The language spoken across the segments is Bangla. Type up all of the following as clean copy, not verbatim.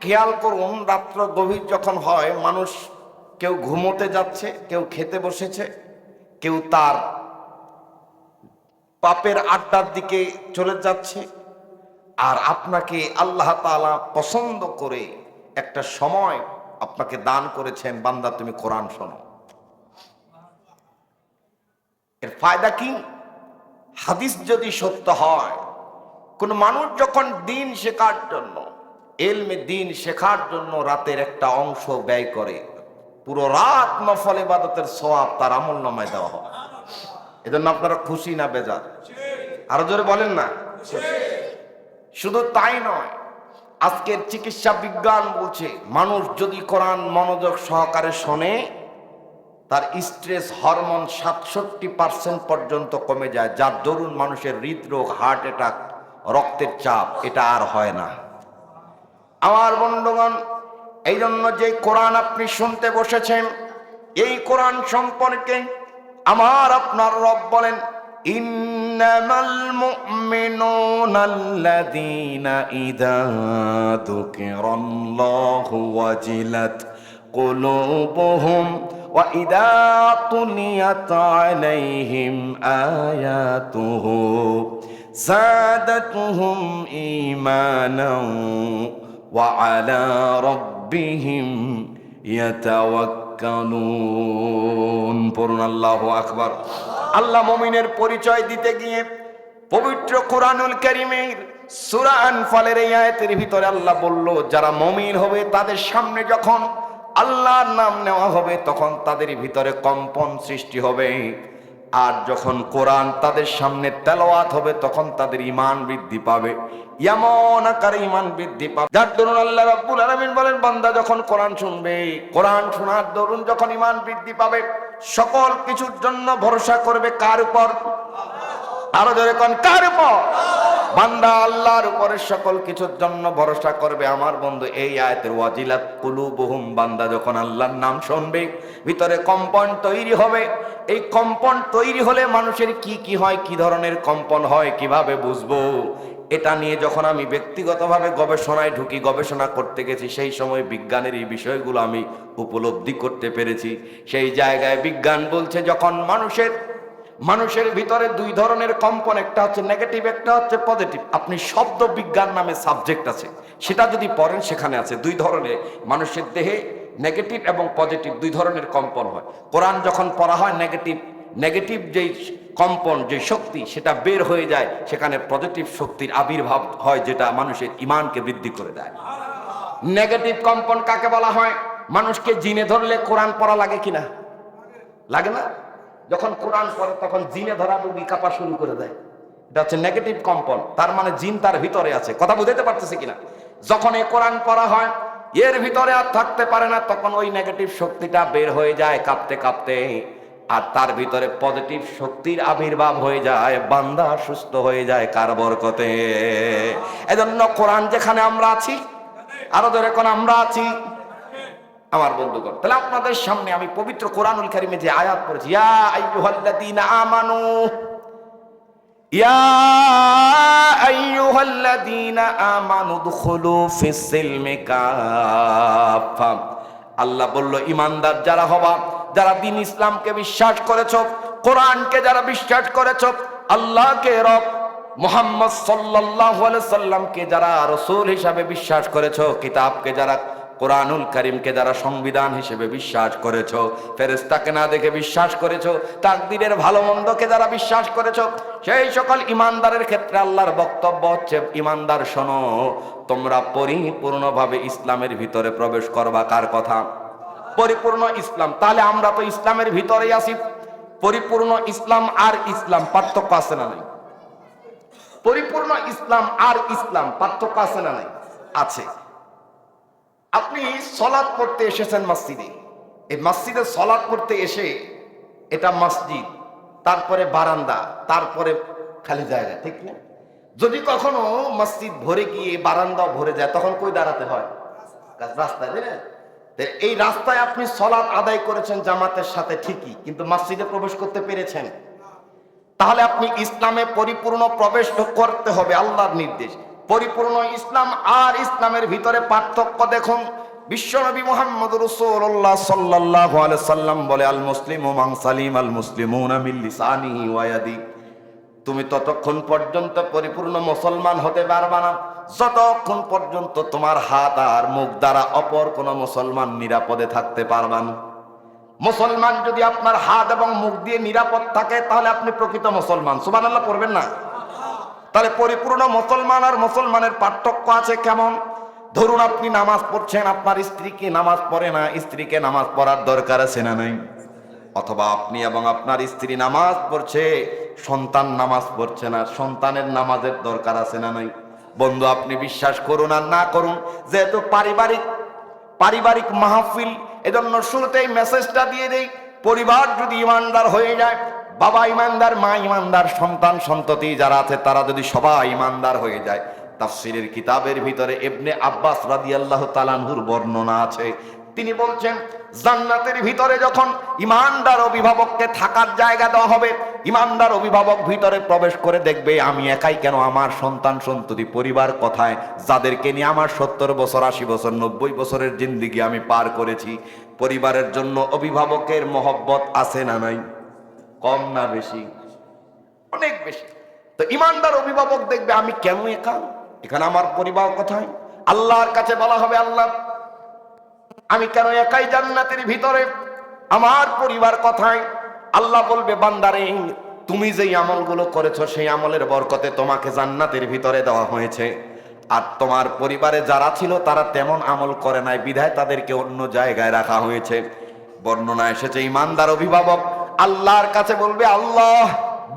খেয়াল করুন, রাত্র গভীর যখন হয়, মানুষ কেউ ঘুমোতে যাচ্ছে, কেউ খেতে বসেছে, কেউ তার পাপের আড্ডার দিকে চলে যাচ্ছে। আর আপনাকে আল্লাহ তাআলা পছন্দ করে একটা সময় আপনাকে দান করেছেন, বান্দা তুমি কোরআন শোনো। এর ফায়দা কি? হাদিস যদি সত্য হয়, কোন মানুষ যখন দিন শেখার জন্য, ইলমে দিন শেখার জন্য রাতের একটা অংশ ব্যয় করে, পুরো রাত নফল ইবাদতের সওয়াব তার আমলনামায় দেওয়া হবে। এজন্য আপনারা খুশি না বেজার? আরো জোরে বলেন না। শুধু তাই নয়, আজকের চিকিৎসা বিজ্ঞান বলছে মানুষ যদি কোরআন মনোযোগ সহকারে শোনে, তার স্ট্রেস হরমোন ৬৭% পর্যন্ত কমে যায়, যার দরুন মানুষের হৃদরোগ, হার্ট অ্যাটাক, রক্তের চাপ এটা আর হয় না। আমার বন্ধুগণ, এই জন্য যে কোরআন আপনি শুনতে বসেছেন, এই কোরআন সম্পর্কে আমার আপনার রব বলেন, ইন্নামাল মুমিনুনাল্লাযীনা ইযা যুকিরাল্লাহু ওয়াজিলাত কুলুবুহুম ওয়া ইযা তুলিয়াত আলাইহিম আয়াতুহু যাদাতুহুম ঈমানান ওয়া আলা রাব্বিহিম ইয়াতাওয়াক্কালুন। পড়ুন আল্লাহু আকবার। আল্লাহ মুমিনের পরিচয় দিতে গিয়ে পবিত্র কোরআনুল কারীমের সূরা আনফালের এই আয়াতের ভিতরে আল্লাহ বলল, যারা মুমিন হবে তাদের সামনে যখন আল্লাহর নাম নেওয়া হবে তখন তাদের ভিতরে কম্পন সৃষ্টি হবে, আর যখন কোরআন তাদের সামনে তেলাওয়াত হবে তখন তাদের ঈমান বৃদ্ধি পাবে, এমন আকারে ঈমান বৃদ্ধি পাবে যার দরুন আল্লাহ রাব্বুল আলামিন বলেন, বান্দা যখন কোরআন শুনবে, কোরআন শোনার দরুন যখন ঈমান বৃদ্ধি পাবে, সকল কিছুর জন্য ভরসা করবে কার উপর? আরো জোরে কোন, কার উপর? বান্দা আল্লাহর উপরে সকল কিছুর জন্য ভরসা করবে। আমার বন্ধু, এই আয়াতের ওয়াজিলাত কুলুবুহুম, বান্দা যখন আল্লাহর নাম শুনবে ভিতরে কম্পন তৈরি হবে। এই কম্পন তৈরি হলে মানুষের কি কি হয়, কি ধরনের কম্পন হয়, কিভাবে বুঝবো? এটা নিয়ে যখন আমি ব্যক্তিগতভাবে গবেষণায় ঢুকি, গবেষণা করতে গেছি, সেই সময় বিজ্ঞানের এই বিষয়গুলো আমি উপলব্ধি করতে পেরেছি। সেই জায়গায় বিজ্ঞান বলছে, যখন মানুষের ভিতরে দুই ধরনের কম্পন, একটা হচ্ছে নেগেটিভ, একটা হচ্ছে পজিটিভ। আপনি শব্দ বিজ্ঞান নামে সাবজেক্ট আছে, সেটা যদি পড়েন সেখানে আছে দুই ধরনের মানুষের দেহে নেগেটিভ এবং পজিটিভ দুই ধরনের কম্পন হয়। কোরআন যখন পড়া হয়, নেগেটিভ যেই কম্পন, যে শক্তি, সেটা বের হয়ে যায়, সেখানে পজিটিভ শক্তির আবির্ভাব হয়, যেটা মানুষের ঈমানকে বৃদ্ধি করে দেয়। নেগেটিভ কম্পন কাকে বলা হয়? মানুষকে জিনে ধরলে কোরআন পড়া লাগে কিনা? লাগে না? যখন কোরআন পড়ে তখন জিনে ধরা রোগী কাঁপা শুরু করে দেয়, এটা হচ্ছে নেগেটিভ কম্পন। তার মানে জিন তার ভিতরে আছে। কথা বুঝতে পারতেছে কিনা? যখন এই কোরআন পড়া হয়, এর ভিতরে আর থাকতে পারে না, তখন ওই নেগেটিভ শক্তিটা বের হয়ে যায় কাঁপতে কাঁপতে, আর তার ভিতরে পজিটিভ শক্তির আবির্ভাব হয়ে যায়, বান্দা সুস্থ হয়ে যায় কার বরকতে? এজন্য কোরআন যেখানে আমরা আছি, আরো ধরে কোন আমরা আছি, আমার বন্ধুগণ। তাহলে আপনাদের সামনে আমি পবিত্র কোরআনুল কারীমে যে আয়াত পড়েছি, ইয়া আইয়ুহাল্লাযীনা আমানু, ইয়া আইয়ুহাল্লাযীনা আমানু দুখুলু ফিস-সিলমি কাফা। আল্লাহ বলল, ঈমানদার যারা হবা, যারা দ্বীন ইসলামকে বিশ্বাস করেছো, কোরআনকে যারা বিশ্বাস করেছো, আল্লাহকে রব মুহাম্মদ সাল্লাল্লাহু আলাইহি সাল্লামকে যারা রাসূল হিসাবে বিশ্বাস করেছো, কিতাবকে যারা, কোরআনুল কারীমকে যারা সংবিধান হিসেবে বিশ্বাস করেছো, ফেরেশতাকে না দেখে বিশ্বাস করেছো, তাকদীরের ভালো মন্দকে যারা বিশ্বাস করেছো, সেই সকল ঈমানদারের ক্ষেত্রে আল্লাহর বক্তব্য হচ্ছে, ঈমানদার শোনো, তোমরা পরিপূর্ণভাবে ইসলামের ভিতরে প্রবেশ করবা। কার কথা? পরিপূর্ণ ইসলাম। তাহলে আমরা তো ইসলামের ভিতরেই আছি। পরিপূর্ণ ইসলাম আর ইসলাম পার্থক্য আছে না নাই? পরিপূর্ণ ইসলাম আর ইসলাম পার্থক্য আছে না নাই? আছে। আপনি সালাত পড়তে এসেছেন মসজিদে, এই মসজিদে সালাত পড়তে এসে, এটা মসজিদ, তারপরে বারান্দা, তারপরে খালি জায়গা, ঠিক না? যদি কখনো মসজিদ ভরে গিয়ে বারান্দাও ভরে যায়, তখন কই দাঁড়াতে হয়? রাস্তায়, তাই না? এই রাস্তায় আপনি সালাত আদায় করেছেন জামাতের সাথে, ঠিকই, কিন্তু মসজিদে প্রবেশ করতে পেরেছেন? তাহলে আপনি ইসলামে পরিপূর্ণ প্রবেশ করতে হবে, আল্লাহর নির্দেশ। পরিপূর্ণ ইসলাম আর ইসলামের ভিতরে পার্থক্য দেখুন। বিশ্বনবী মুহাম্মদ রাসূলুল্লাহ সাল্লাল্লাহু আলাইহি সাল্লাম বলে, আল মুসলিমু মান সালিম আল মুসলিমুনা মিন লিসানিহি ওয়া ইয়াদিহি। তুমি ততক্ষণ পর্যন্ত পরিপূর্ণ মুসলমান হতে পারবে না যতক্ষণ পর্যন্ত তোমার হাত আর মুখ দ্বারা অপর কোন মুসলমান নিরাপদে থাকতে পারবে না। মুসলমান যদি আপনার হাত এবং মুখ দিয়ে নিরাপদ থাকে তাহলে আপনি প্রকৃত মুসলমান। সুবহানাল্লাহ পড়বেন না? তাহলে পরিপূর্ণ মুসলমান আর মুসলমানের পার্থক্য আছে কেমন? ধরুন আপনি নামাজ পড়ছেন, আপনার স্ত্রীকে নামাজ পড়ে না, স্ত্রীকে নামাজ পড়ার দরকার আছে না নাই? অথবা আপনি এবং আপনার স্ত্রী নামাজ পড়ছে, সন্তান নামাজ পড়ছে না, সন্তানের নামাজের দরকার আছে না নাই? বন্ধু, আপনি বিশ্বাস করুন আর না করুন, যেহেতু পারিবারিক মাহফিল, এজন্য শুরুতেই মেসেজটা দিয়ে দেই, পরিবার যদি ইমানদার হয়ে যায়, বাবা ইমানদার, মা ইমানদার, সন্তান সন্ততি যারা আছে তারা যদি সবাই ইমানদার হয়ে যায়, তাফসীরের কিতাবের ভিতরে ইবনে আব্বাস রাদিয়াল্লাহু তাআলা আনহুর বর্ণনা আছে। তিনি বলছেন, জান্নাতের ভিতরে যখন ইমানদার অভিভাবককে থাকার জায়গা দেওয়া হবে, ইমানদার অভিভাবক ভিতরে প্রবেশ করে দেখবে আমি একাই কেন, আমার সন্তান সন্ততি পরিবার কথায় যাদেরকে নিয়ে আমার 70 বছর 80 বছর 90 বছরের জিন্দেগি আমি পার করেছি, পরিবারের জন্য অভিভাবকের মহব্বত আছে না নাই? কম না বেশি? অনেক বেশি। তো ইমানদার অভিভাবক দেখবে আমি কেন একা, এখানে আমার পরিবার কোথায়? আল্লাহর কাছে বলা হবে, আল্লাহ আমি কেন একাই জান্নাতের ভিতরে, আমার পরিবার কোথায়? আল্লাহ বলবে, বান্দারে তুমি যেই আমলগুলো করেছো সেই আমলের বরকতে তোমাকে জান্নাতের ভিতরে দেওয়া হয়েছে, আর তোমার পরিবারে যারা ছিল তারা তেমন আমল করে নাই বিধায় তাদেরকে অন্য জায়গায় রাখা হয়েছে। বর্ণনা এসেছে ইমানদার অভিভাবক আল্লাহর কাছে বলবে, আল্লাহ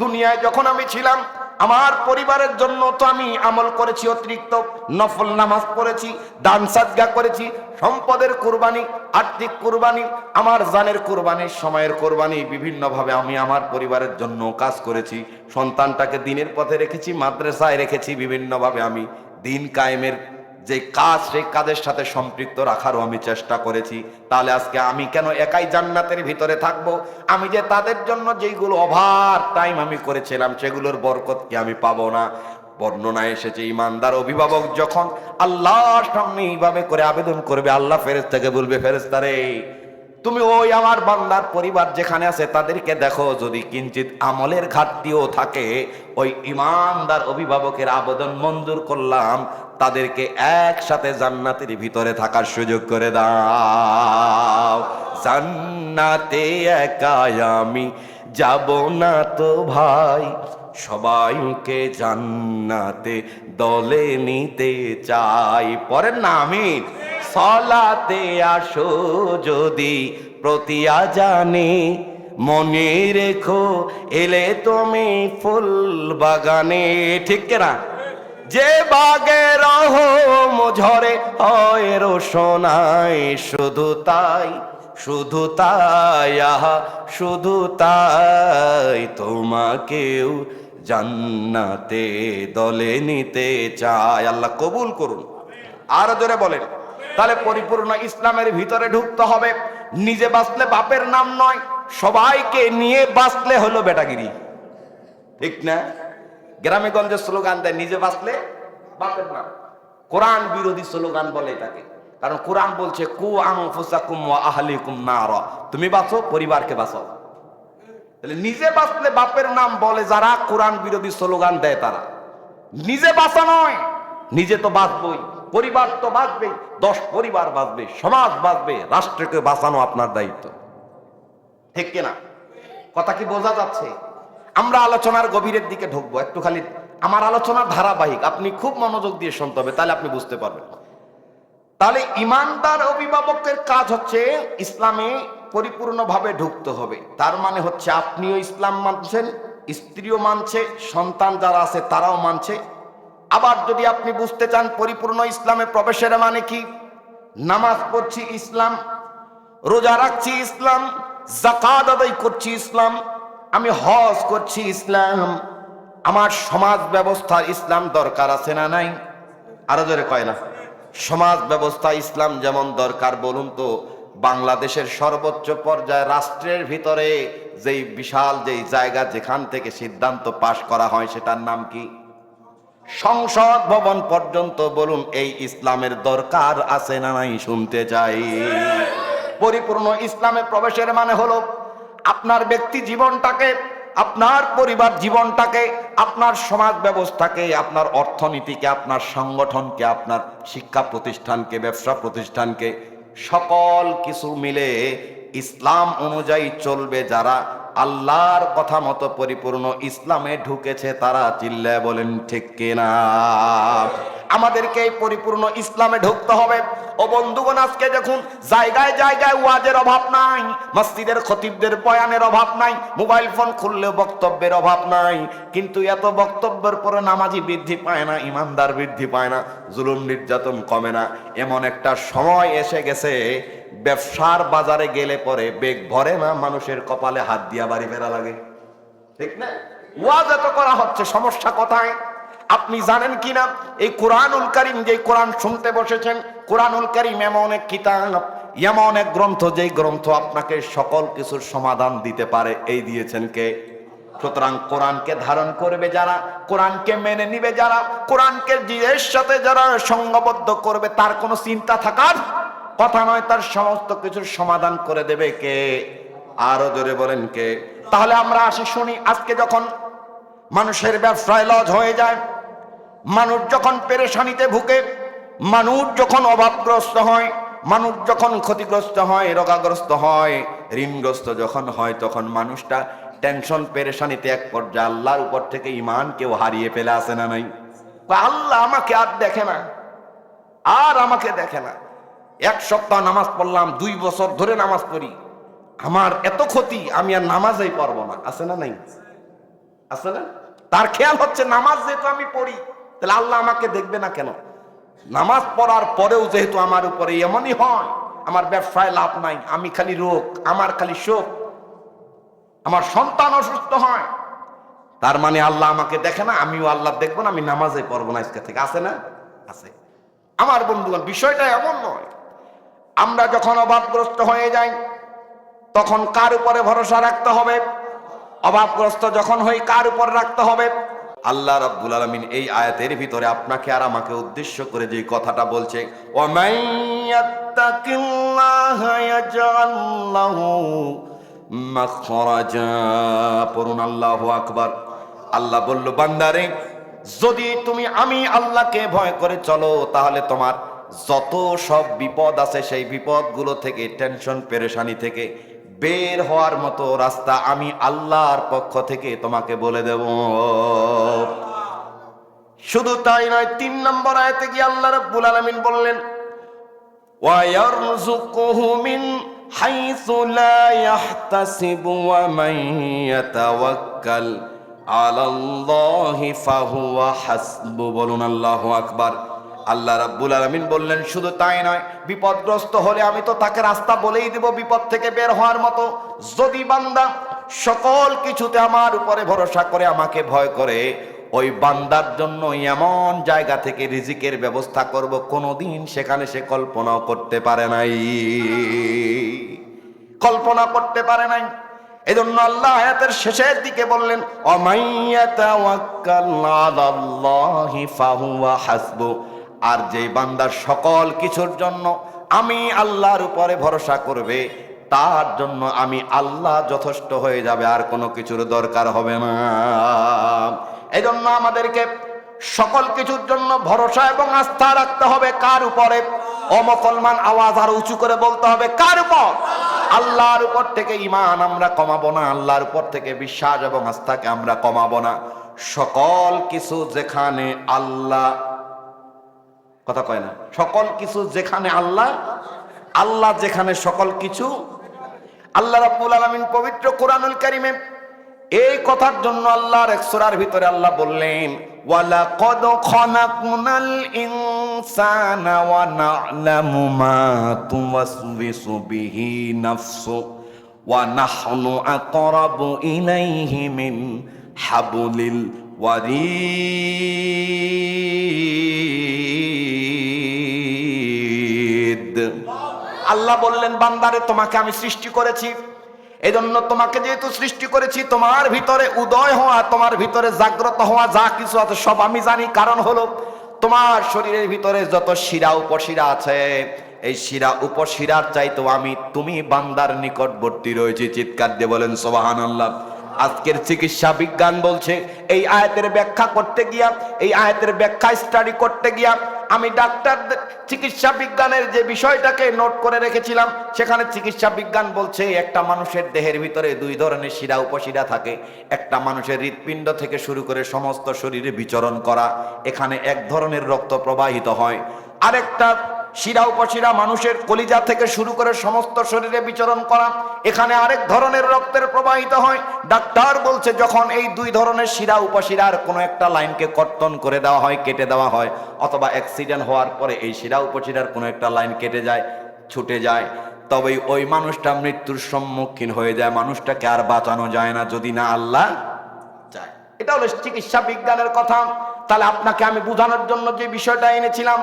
দুনিয়ায় যখন আমি ছিলাম আমার পরিবারের জন্য তো আমি আমল করেছি, অতিরিক্ত নফল নামাজ পড়েছি, দান সাদকা করেছি, সম্পদের কুরবানি, আর্থিক কুরবানি, আমার জানের কুরবানি, সময়ের কুরবানি, বিভিন্নভাবে আমি আমার পরিবারের জন্য কাজ করেছি, সন্তানটাকে দ্বীনের পথে রেখেছি, মাদ্রাসায় রেখেছি, বিভিন্নভাবে আমি দ্বীন কায়েমের যে কাজ সেই কাজের সাথে সম্পৃক্ত রাখারও আমি চেষ্টা করেছি। তাহলে আজকে আমি কেন একাই জান্নাতের ভিতরে থাকব? আমি যে তাদের জন্য যেগুলো ওভার টাইম আমি করেছিলাম সেগুলোর বরকত কি আমি পাবো না? বর্ণনা এসেছে ইমানদার অভিভাবক যখন আল্লাহর সামনে এইভাবে করে আবেদন করবে, আল্লাহ ফেরেশতাকে বলবে, ফেরেশতারে তুমি ওই আমার বান্দার পরিবার যেখানে আছে তাদেরকে দেখো, যদি কিঞ্চিত আমলের ঘাটতিও থাকে ওই ইমানদার অভিভাবকের আবেদন মঞ্জুর করলাম, তাদেরকে একসাথে জান্নাতের ভিতরে থাকার সুযোগ করে দাও। জান্নাতে একা আমি যাব না তো ভাই, সবাইকে জান্নাতে দলে নিতে চাই। পরের না আমিন। সলাতে আসো যদি প্রতি আজানে, মনে রেখো এলে তুমি ফুল বাগানে। ঠিক কিনা? যে বাগে রহম ঝরে হয় রোশনায়, শুধু তাই শুধু তাই আহা শুধু তাই, তোমাকেও জান্নাতে দলে নিতে চায়। আল্লাহ কবুল করুন। আরো জোরে বলেন। তাহলে পরিপূর্ণ ইসলামের ভিতরে ঢুকতে হবে। নিজে বাঁচলে বাপের নাম নয়, সবাইকে নিয়ে বাঁচলে হলো বেটাগিরি। ঠিক না? গ্রামে গঞ্জে স্লোগান দেয়, নিজে বাঁচলে বাপের নাম। কোরআন বিরোধী স্লোগান বলে এটাকে, কারণ কোরআন বলছে কু আনফুসাকুম ওয়া আহলিকুম নারা, তুমি বাঁচো পরিবারকে বাঁচাও। তাহলে নিজে বাঁচলে বাপের নাম বলে যারা কোরআন বিরোধী স্লোগান দেয় তারা। নিজে বাঁচা নয়, নিজে তো বাঁচবই, পরিবার তো বাঁচবেই, 10 পরিবার বাঁচবে, সমাজ বাঁচবে, রাষ্ট্রকে বাঁচানো আপনার দায়িত্ব। ঠিক কিনা? কথা কি বোঝা যাচ্ছে? আমরা আলোচনার গভীরের দিকে ঢুকবো একটু, খালি আমার আলোচনার ধারাবাহিক, আপনি খুব মনোযোগ দিয়ে শুনতে হবে, তাহলে আপনি বুঝতে পারবেন। তাহলে ইমানদার অভিভাবকের কাজ হচ্ছে ইসলামে পরিপূর্ণভাবে ঢুকতে হবে। তার মানে হচ্ছে আপনিও ইসলাম মানছেন, স্ত্রীও মানছে, সন্তান যারা আছে তারাও মানছে। আবার যদি আপনি বুঝতে চান পরিপূর্ণ ইসলামে প্রবেশের মানে কি, নামাজ পড়ছি ইসলাম, রোজা রাখছি ইসলাম, যাকাত আদায় করছি ইসলাম, আমি হজ করছি ইসলাম, আমার সমাজ ব্যবস্থার ইসলাম দরকার আছে না নাই? আরো জোরে কয় না? সমাজ ব্যবস্থা ইসলাম যেমন দরকার, বলুন তো বাংলাদেশের সর্বোচ্চ পর্যায়ে রাষ্ট্রের ভিতরে যেই বিশাল যেই জায়গা যেখান থেকে সিদ্ধান্ত পাশ করা হয় সেটার নাম কি? সংসদ ভবন পর্যন্ত বলুন এই ইসলামের দরকার আছে না নাই শুনতে চাই। পরিপূর্ণ ইসলামে প্রবেশের মানে হলো আপনার ব্যক্তি জীবনটাকে, আপনার পরিবার জীবনটাকে, আপনার সমাজ ব্যবস্থাকে, আপনার অর্থনীতিকে, আপনার সংগঠনকে, আপনার শিক্ষা প্রতিষ্ঠানকে, ব্যবসা প্রতিষ্ঠানকে, সকল কিছু মিলে ইসলাম অনুযায়ী চলবে। যারা আল্লাহর কথা মতো পরিপূর্ণ ইসলামে ঢুকেছে তারা চিল্লায় বলেন ঠিক কিনা। আমাদেরকে এই পরিপূর্ণ ইসলামে ঢুকতে হবে। ও বন্ধুগণ, আজকে দেখুন জায়গায় জায়গায় ওয়াজের অভাব নাই, মসজিদের খতিবদের বয়ানের অভাব নাই, মোবাইল ফোন খুললেও বক্তব্যের অভাব নাই, কিন্তু এত বক্তব্যের পরে নামাজি বৃদ্ধি পায় না, ইমানদার বৃদ্ধি পায় না, জুলুম নির্যাতন কমে না। এমন একটা সময় এসে গেছে ব্যবসার বাজারে গেলে পরে বেগ ভরে না, মানুষের কপালে হাত দিয়া বাড়ি ফেরা লাগে, ঠিক না? ওয়াজ এত করা হচ্ছে, সমস্যা কোথায়? আপনি জানেন কিনা এই কোরআনুল কারীম, যে কোরআন শুনতে বসেছেন, কোরআনুল কারীম এমন এক কিতাব, এমন এক গ্রন্থ, যেই গ্রন্থ আপনাকে সকল কিছুর সমাধান দিতে পারে। এই দিয়েছেন কে? সুতরাং কোরআনকে ধারণ করবে যারা, কোরআনকে মেনে নিবে যারা, কোরআনকে জীবের সাথে যারা সঙ্গবদ্ধ করবে, তার কোনো চিন্তা থাকার কথা নয়, তার সমস্ত কিছুর সমাধান করে দেবে কে? আরো জোরে বলেন কে? তাহলে আমরা আসি শুনি। আজকে যখন মানুষের ব্যবসায় লজ হয়ে যায়, মানুষ যখন পেরেশানিতে ভুগে, মানুষ যখন অভাবগ্রস্ত হয়, মানুষ যখন ক্ষতিগ্রস্ত হয়, রোগাগ্রস্ত হয়, ঋণগ্রস্ত যখন হয়, তখন মানুষটা টেনশন পেরেশানিতে এক পর্যায়ে আল্লাহর উপর থেকে ঈমান কেউ হারিয়ে ফেলে, আসে না নাই? আল্লাহ আমাকে আর দেখে না, আর আমাকে দেখে না। এক সপ্তাহ নামাজ পড়লাম, 2 বছর ধরে নামাজ পড়ি, আমার এত ক্ষতি, আমি আর নামাজই পড়বো না, আছে না নাই? আছে না? তার খেয়াল হচ্ছে নামাজ যেহেতু আমি পড়ি, তাহলে আল্লাহ আমাকে দেখবে না কেন? নামাজ পড়ার পরেও যেহেতু আমার উপরে এমনই হয়, আমার ব্যবসায় লাভ নাই, আমি খালি রোগ, আমার খালি শোক, আমার সন্তান অসুস্থ হয়, তার মানে আল্লাহ আমাকে দেখে না, আমিও আল্লাহ দেখবো না, আমি নামাজে পড়বো না আজকে থেকে, আছে না? আছে। আমার বন্ধুগণ, বিষয়টা এমন নয়। আমরা যখন অভাবগ্রস্ত হয়ে যাই তখন কার উপরে ভরসা রাখতে হবে? অভাবগ্রস্ত যখন হই কার উপর রাখতে হবে? আল্লাহ রাব্বুল আলামিন এই আয়াতের ভিতরে আপনাকে আর আমাকে উদ্দেশ্য করে যে কথাটা বলছে, ওয়া মাইয়াত্তাকিল্লাহা ইয়াজআল লাহু মাখরাজা। পড়ুন আল্লাহু আকবার। আল্লাহ বলল, বান্দারে, যদি তুমি আমি আল্লাহকে ভয় করে চলো, তাহলে তোমার যত সব বিপদ আছে সেই বিপদগুলো থেকে, টেনশন পেরেশানি থেকে বের হওয়ার মতো রাস্তা আমি আল্লাহর পক্ষ থেকে তোমাকে বলে দেব। শুধু তাই নয়, 3 নম্বর আয়াতে গিয়ে আল্লাহ রাব্বুল আলামিন বললেন, ওয়া ইয়ারযুকুহু মিন হাইসু লা ইয়াহতাসিবু ওয়া মান ইয়াতাওয়াক্কাল আলাল্লাহি ফাহুয়া হাসবু। বলুন আল্লাহু আকবার। আল্লাহ রাব্বুল আলামিন বললেন, শুধু তাই নয়, বিপদগ্রস্ত হলে আমি তো তাকে রাস্তা বলেই দেব বিপদ থেকে বের হওয়ার মতো। যদি বান্দা সকল কিছুতে আমার উপরে ভরসা করে, আমাকে ভয় করে, ওই বান্দার জন্য এমন জায়গা থেকে রিজিকের ব্যবস্থা করব কোনোদিন সেখানে সে কল্পনাও করতে পারে নাই, কল্পনা করতে পারে নাই। এজন্য আল্লাহ আয়াতের শেষের দিকে বললেন, ওয়া মাইয়াতাওয়াক্কাল আলাল্লাহি ফাহুয়া হাসবু। আর যে বান্দার সকল কিছুর জন্য আমি আল্লাহর উপরে ভরসা করবে, তার জন্য আমি আল্লাহ যথেষ্ট হয়ে যাবে, আর কোনো কিছুর দরকার হবে না। এই জন্য আমাদেরকে সকল কিছুর জন্য ভরসা এবং আস্থা রাখতে হবে কার উপরে? ও মুসলমান, আওয়াজ আর উঁচু করে বলতে হবে, কার উপর? আল্লাহর উপর থেকে ঈমান আমরা কমাবো না, আল্লাহর উপর থেকে বিশ্বাস এবং আস্থাকে আমরা কমাবো না। সকল কিছু যেখানে আল্লাহ, কথা কয় না, সকল কিছু যেখানে আল্লাহ, আল্লাহ যেখানে সকল কিছু। আল্লাহ রাব্বুল আলামিন পবিত্র কোরআনুল কারীমে এই কথার জন্য আল্লাহর এক সূরার ভিতরে আল্লাহ বললেন, ওয়ালাকাদ খালাকনাল ইনসানা ওয়া না'লামু মা তুওয়াসবিসু বিহি নাফসু ওয়া নাহনু আকরাবু ইলাইহি মিন হাবলিল ওয়ারিদ। আল্লাহ বললেন, বান্দারে, তোমাকে আমি সৃষ্টি করেছি, এজন্য তোমাকে যেহেতু সৃষ্টি করেছি, তোমার ভিতরে উদয় হওয়া, তোমার ভিতরে জাগ্রত হওয়া যা কিছু আছে সব আমি জানি। কারণ হলো তোমার শরীরের ভিতরে যত শিরা উপশিরা আছে, এই শিরা উপশিরার চাইতেও তুমি বান্দার নিকটবর্তী রয়েছি। চিৎকার দিয়ে বলেন সুবহানাল্লাহ। আজকের চিকিৎসা বিজ্ঞান বলছে, এই আয়াতের ব্যাখ্যা করতে গিয়া, এই আয়াতের ব্যাখ্যা স্টাডি করতে গিয়া আমি ডাক্তার চিকিৎসা বিজ্ঞানের যে বিষয়টাকে নোট করে রেখেছিলাম, সেখানে চিকিৎসা বিজ্ঞান বলছে একটা মানুষের দেহের ভিতরে দুই ধরনের শিরা উপশিরা থাকে। একটা মানুষের হৃৎপিণ্ড থেকে শুরু করে সমস্ত শরীরে বিচরণ করা, এখানে এক ধরনের রক্ত প্রবাহিত হয়। আরেকটা শিরা উপশিরা মানুষের কলিজা থেকে শুরু করে সমস্ত শরীরে বিচরণ করা, এখানে আরেক ধরনের রক্তের প্রবাহিত হয়। ডাক্তার বলছে যখন এই দুই ধরনের শিরা উপশিরার কোনো একটা লাইনকে কর্তন করে দেওয়া হয়, কেটে দেওয়া হয়, অথবা অ্যাক্সিডেন্ট হওয়ার পরে এই শিরা উপশিরার কোনো একটা লাইন কেটে যায়, ছুটে যায়, তবেই ওই মানুষটা মৃত্যুর সম্মুখীন হয়ে যায়। মানুষটাকে আর বাঁচানো যায় না যদি না আল্লাহ চায়। এটা হলো চিকিৎসা বিজ্ঞানের কথা। তাহলে আপনাকে আমি বোঝানোর জন্য যে বিষয়টা এনেছিলাম,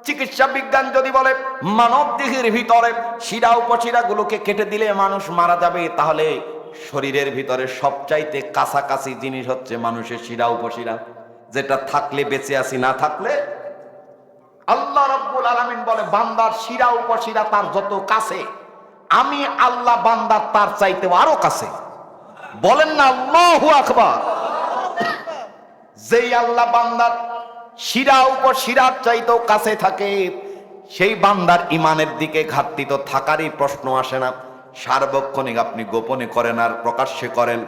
চিকিৎসা বিজ্ঞান যদি বলে মানব দেহের ভিতরে শিরা উপশিরা গুলোকে কেটে দিলে মানুষ মারা যাবে, তাহলে শরীরের ভিতরে সবচাইতে কাছাকাছি জিনিস হচ্ছে মানুষের শিরা উপশিরা, যেটা থাকলে বেঁচে আছি, না থাকলে। আল্লাহ রাব্বুল আলামিন বলে বান্দার শিরা উপশিরা তার যত কাছে, আমি আল্লাহ বান্দার তার চাইতে আরো কাছে। বলেন না আল্লাহু আকবার। যেই আল্লাহ বান্দার শিরা উপশিরার চাইতেও কাছে থাকে, সেই বান্দার ইমানের দিকে ঘাটতি তো থাকারই প্রশ্ন আসে না। সার্বক্ষণিক আপনি গোপনে করেন আর প্রকাশ্যে করেন,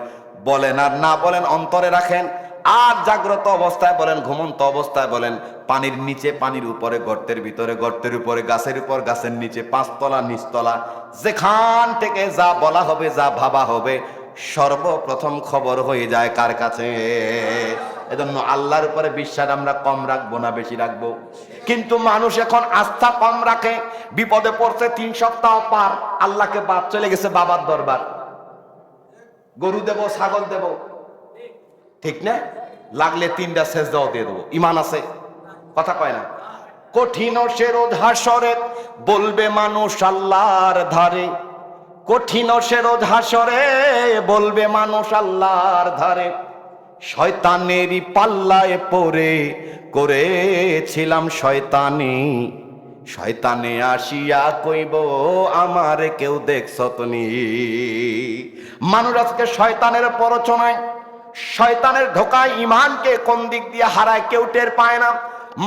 বলেন আর না বলেন, অন্তরে রাখেন আর জাগ্রত অবস্থায় বলেন, ঘুমন্ত অবস্থায় বলেন, পানির নিচে, পানির উপরে, গর্তের ভিতরে, গর্তের উপরে, গাছের উপর, গাছের নিচে, পাঁচতলা, নিচতলা, যেখান থেকে যা বলা হবে, যা ভাবা হবে, সর্বপ্রথম খবর হয়ে যায় কার কাছে? এজন্য আল্লাহর উপরে বিশ্বাস আমরা কম রাখবো না বেশি রাখবো? কিন্তু মানুষ এখন আস্থা কম রাখে। বিপদে পড়ছে 3 সপ্তাহ পার, আল্লাহকে বাদ চলে গেছে বাবার দরবার, গরু দেব, ছাগল দেব, ঠিক না? লাগলে 3টা সেজদাও দিয়ে দেবো। ইমান আছে? কথা কয় না। কঠিন সে রোজ হাসরে বলবে মানুষ আল্লাহর ধারে, কঠিন সে রোজ হাসরে বলবে মানুষ আল্লাহর ধারে, শয়তানেরই পাল্লায় পড়ে করেছিলাম শয়তানি, শয়তানে আসিয়া কইব আমার কেউ দেখছ তনি। মানুষ আজকে শয়তানের প্ররোচনায়, শয়তানের ধোকায় ইমানকে কোন দিক দিয়ে হারায় কেউ টের পায় না।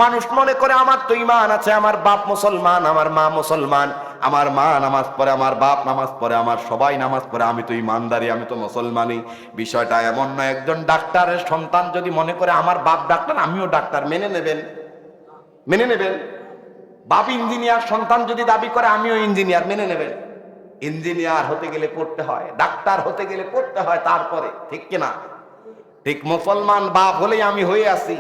মানুষ মনে করে আমার তো ইমান আছে, আমার বাপ মুসলমান, আমার মা মুসলমান, আমার মা নামাজ পড়ে, আমার বাপ নামাজ পড়ে, আমার সবাই নামাজ পড়ে, আমি তো ইমানদারি, আমি তো মুসলমানই। বিষয়টা এমন নয়। একজন ডাক্তারের সন্তান যদি মনে করে আমার বাপ ডাক্তার, আমিও ডাক্তার, মেনে নেবেন? মেনে নেবেন? বাপ ইঞ্জিনিয়ার, সন্তান যদি দাবি করে আমিও ইঞ্জিনিয়ার, মেনে নেবেন? ইঞ্জিনিয়ার হতে গেলে পড়তে হয়, ডাক্তার হতে গেলে পড়তে হয়, তারপরে, ঠিক কিনা? ঠিক মুসলমান বাপ হলেই আমি হয়ে আছি,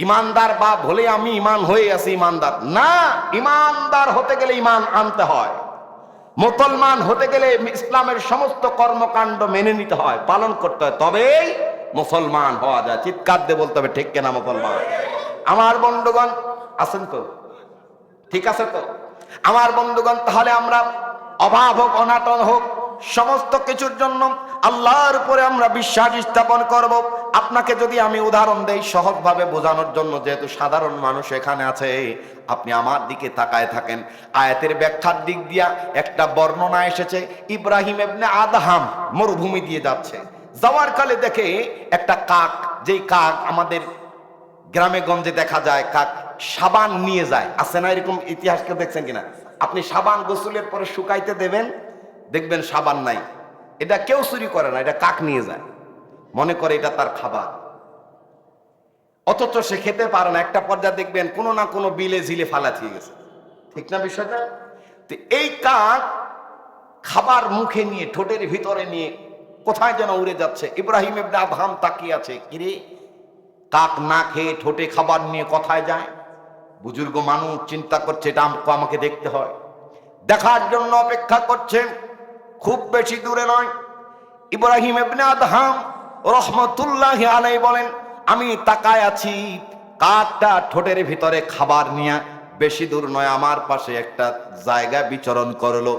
ইমানদার বাপ হলে আমি ইমান হয়ে আছি ইমানদার না। ইমানদার হতে গেলে ইমান আনতে হয়, মুসলমান হতে গেলে ইসলামের সমস্ত কর্মকাণ্ড মেনে নিতে হয়, পালন করতে হয়, তবেই মুসলমান হওয়া যায়। চিৎকার দিয়ে বলতে হবে ঠিক কিনা মুসলমান? আমার বন্ধুগণ আছেন তো? ঠিক আছে তো আমার বন্ধুগণ? তাহলে আমরা অভাব হোক, অনাটন হোক, সমস্ত কিছুর জন্য আল্লাহর উপরে আমরা বিশ্বাস স্থাপন করব। আপনাকে যদি আমি উদাহরণ দেই সহজভাবে বোঝানোর জন্য, যেহেতু সাধারণ মানুষ এখানে আছে, আপনি আমার দিকে তাকায় থাকেন। আয়াতের ব্যাখ্যার দিক দিয়া একটা বর্ণনা এসেছে, ইব্রাহিম ইবনে আদহাম মরুভূমি দিয়ে যাচ্ছে, যাওয়ার কালে দেখে একটা কাক, যেই কাক আমাদের গ্রামে গঞ্জে দেখা যায়, কাক সাবান নিয়ে যায়, আছে না এরকম? ইতিহাসকে দেখছেন কিনা? আপনি সাবান গোসলের পরে শুকাইতে দেবেন, দেখবেন সাবান নাই। এটা কেউ চুরি করে না, এটা কাক নিয়ে যায়, মনে করে এটা তার খাবার, অথচ সে খেতে পারে না। একটা পর্যায়ে দেখবেন কোনো না কোনো বিলে ঝিলে ফালা দিয়ে গেছে, ঠিক না বিষয়টা? তো এই কাক খাবার মুখে নিয়ে, ঠোঁটের ভিতরে নিয়ে কোথায় যেন উড়ে যাচ্ছে। ইব্রাহিম ইবনে আদহাম তাকিয়ে আছে, কিরে কাক না খেয়ে ঠোঁটে খাবার নিয়ে কোথায় যায়? বুজুর্গ মানুষ চিন্তা করছে এটা আমাকে দেখতে হয়, দেখার জন্য অপেক্ষা করছে। খুব বেশি দূরে নয়, ইব্রাহিম ইবনে আদহাম রহমতুল্লাহি আলাইহি বলেন, আমি তাকায় আছি, কাকটা ঠোঁটের ভিতরে খাবার নিয়ে বেশি দূর নয়, আমার পাশে একটা জায়গা বিচরণ করলো।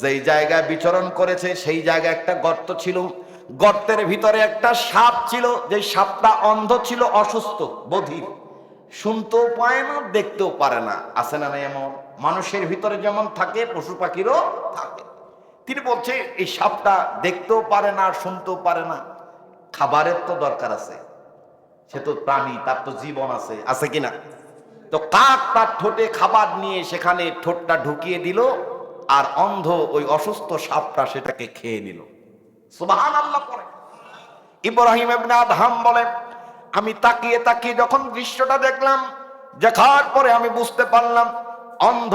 যেই জায়গায় বিচরণ করেছে সেই জায়গায় একটা গর্ত ছিল, গর্তের ভিতরে একটা সাপ ছিল, যে সাপটা অন্ধ ছিল, অসুস্থ, বধির, শুনতেও পায় না, দেখতেও পারে না। আছে না নাই এমন? মানুষের ভিতরে যেমন থাকে পশু পাখিরও থাকে। তিনি বলছে এই সাপটা দেখতেও পারে না, শুনতেও পারে না, খাবারের তো দরকার আছে, সে তো প্রাণী, তার তো জীবন আছে, আছে কিনা? তো কাক তার ঠোঁটে খাবার নিয়ে সেখানে ঠোঁটটা ঢুকিয়ে দিল, আর অন্ধ ওই অসুস্থ সাপটা সেটাকে খেয়ে নিল। সুবহানাল্লাহ পড়ে। ইব্রাহিম ইবনে আদহাম বলে, আমি তাকিয়ে তাকিয়ে যখন দৃশ্যটা দেখলাম, দেখার পরে আমি বুঝতে পারলাম অন্ধ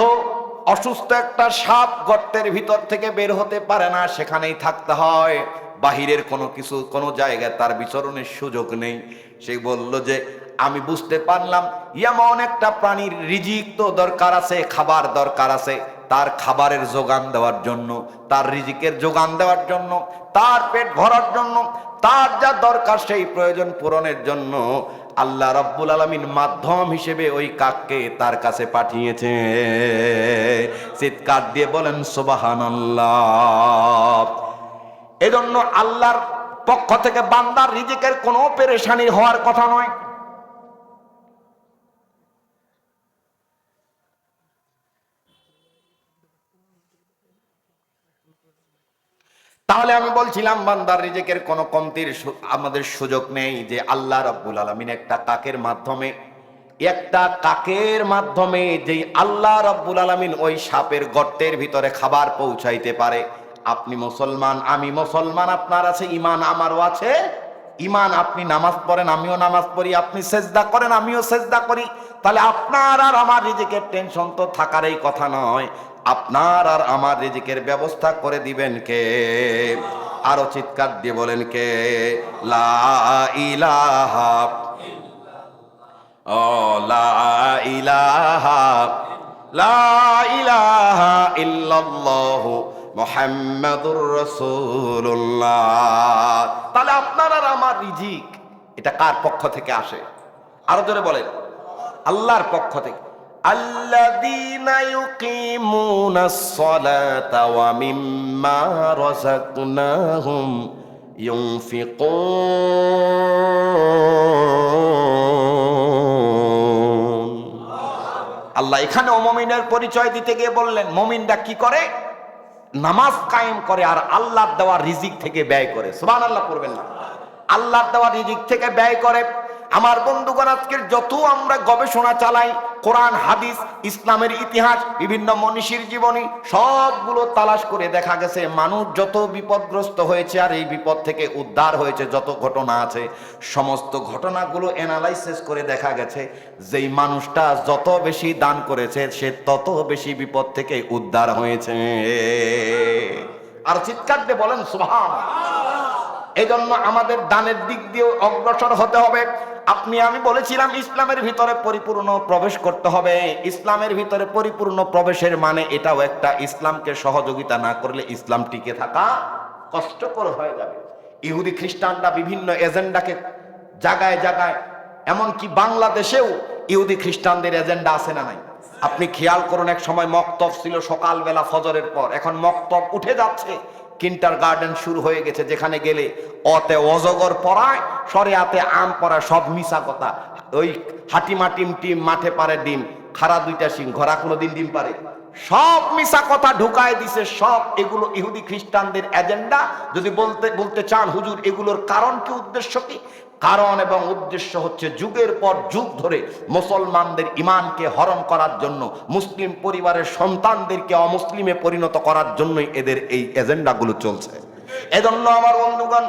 অসুস্থ একটা সাপ গর্তের ভিতর থেকে বের হতে পারে না, সেখানেই থাকতে হয়, বাহিরের কোনো কিছু কোনো জায়গায় তার বিচরণের সুযোগ নেই। সে বলল যে আমি বুঝতে পারলাম এমন একটা প্রাণীর রিজিক তো দরকার আছে, খাবার দরকার আছে, তার খাবারের যোগান দেওয়ার জন্য, তার রিজিকের যোগান দেওয়ার জন্য, তার পেট ভরার জন্য, তার যা দরকার সেই প্রয়োজন পূরণের জন্য আল্লাহ রাব্বুল আলামিন মাধ্যম হিসেবে ওই কাককে তার কাছে পাঠিয়েছে। চিৎকার দিয়ে বলেন সুবহানাল্লাহ। এজন্য আল্লাহর পক্ষ থেকে বান্দার রিজিকের কোনো পেরেশানি হওয়ার কথা নয়। তাহলে আমি বলছিলাম বান্দার রিজিকের কোনো কমতির আমাদের সুযোগ নেই, যে আল্লাহ রাব্বুল আলামিন একটা কাকের মাধ্যমে যেই আল্লাহ রাব্বুল আলামিন ওই সাপের গর্তের ভিতরে খাবার পৌঁছাইতে পারে। আপনি মুসলমান, আমি মুসলমান, আপনার আছে ঈমান, আমারও আছে ঈমান, আপনি নামাজ পড়েন, আমিও নামাজ পড়ি, আপনি সেজদা করেন, আমিও সেজদা করি, তাহলে আপনার আর আমার রিজিকের টেনশন তো থাকারই কথা নয়। আপনার আর আমার রিজিকের ব্যবস্থা করে দিবেন কে? আরো চিৎকার দিয়ে বলেন কে? লা ইলাহা, ও লা ইলাহা, লা ইলাহা ইল্লাল্লাহু মুহাম্মাদুর রাসূলুল্লাহ। তাহলে আপনার আর আমার রিজিক এটা কার পক্ষ থেকে আসে? আরো জোরে বলেন, আল্লাহর পক্ষ থেকে। আল্লাযীনা ইউকিমুনাস সালাতা ওয়া মিম্মা রাযাকনাহুম ইউনফিকুন। আল্লাহ এখানে মুমিনের পরিচয় দিতে গিয়ে বললেন, মুমিনরা কি করে? নামাজ কায়েম করে আর আল্লাহর দেওয়া রিজিক থেকে ব্যয় করে। সুবহানাল্লাহ পড়বেন না? আল্লাহর দেওয়া রিজিক থেকে ব্যয় করে। আমার বন্ধুগণ, আজকের যত আমরা গবেষণা চালাই, কোরআন হাদিস, ইসলামের ইতিহাস, বিভিন্ন মনীষীর জীবনী, সবগুলো তালাশ করে দেখা গেছে মানুষ যত বিপদগ্রস্ত হয়েছে আর এই বিপদ থেকে উদ্ধার হয়েছে, যত ঘটনা আছে সমস্ত ঘটনাগুলো অ্যানালাইসিস করে দেখা গেছে যেই মানুষটা যত বেশি দান করেছে সে তত বেশি বিপদ থেকে উদ্ধার হয়েছে। আর চিৎকার দিয়ে বলেন সুবহানাল্লাহ। এই জন্য আমাদের দানের দিক দিয়ে অগ্রসর হতে হবে। আমি বলেছিলাম ইসলামের ভিতরে পরিপূর্ণ প্রবেশ করতে হবে। ইসলামের ভিতরে পরিপূর্ণ প্রবেশের মানে এটাও একটা, ইসলামকে সহযোগিতা না করলে ইসলাম টিকে থাকা কষ্টকর হয়ে যাবে। ইহুদি খ্রিস্টানরা বিভিন্ন এজেন্ডাকে জায়গায় জায়গায়, এমনকি বাংলাদেশেও ইহুদি খ্রিস্টানদের এজেন্ডা আছে না নাই? আপনি খেয়াল করুন, এক সময় মক্তব ছিল সকালবেলা ফজরের পর, এখন মক্তব উঠে যাচ্ছে, কিন্টার গার্ডেন শুরু হয়ে গেছে, যেখানে গেলে অতে অজগর পড়ায়, শরিয়াতে আম পড়ায়, সব মিশা কথা। ওই হাটিমা টিম টিম মাঠে পারে ডিম, খাড়া দুইটা সিং, ঘোড়া কোনোদিন ডিম পারে, সব মিশা কথা ঢুকায় দিছে। সব এগুলো ইহুদি খ্রিস্টানদের এজেন্ডা। যদি বলতে চান হুজুর এগুলোর কারণ কি, উদ্দেশ্য কি? কারণ এবং উদ্দেশ্য হচ্ছে যুগের পর যুগ ধরে মুসলমানদের ঈমানকে হরণ করার জন্য, মুসলিম পরিবারের সন্তানদেরকে অমুসলিমে পরিণত করার জন্যই এদের এই এজেন্ডাগুলো চলছে। এজন্য আমার বন্ধুগণ,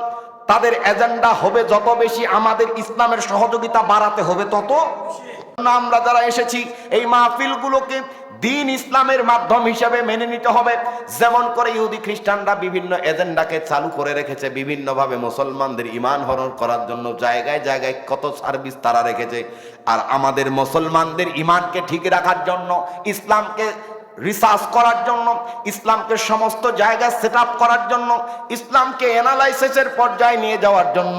তাদের এজেন্ডা হবে যত বেশি, আমাদের ইসলামের সহযোগিতা বাড়াতে হবে তত। আমরা যারা এসেছি এই মাহফিলগুলোকে দিন ইসলামের মাধ্যম হিসেবে মেনে নিতে হবে। যেমন করে ইহুদি খ্রিস্টানরা বিভিন্ন এজেন্ডাকে চালু করে রেখেছে, বিভিন্নভাবে মুসলমানদের ঈমান হরণ করার জন্য জায়গায় জায়গায় কত সার্ভিস তারা রেখেছে, আর আমাদের মুসলমানদের ঈমানকে ঠিক রাখার জন্য, ইসলামকে রিসার্চ করার জন্য, ইসলামকে সমস্ত জায়গায় সেট আপ করার জন্য, ইসলামকে অ্যানালাইসিসের পর্যায়ে নিয়ে যাওয়ার জন্য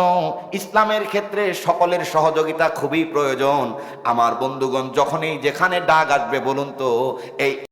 ইসলামের ক্ষেত্রে সকলের সহযোগিতা খুবই প্রয়োজন। আমার বন্ধুগণ, যখনই যেখানে ডাক আসবে বলুন তো এই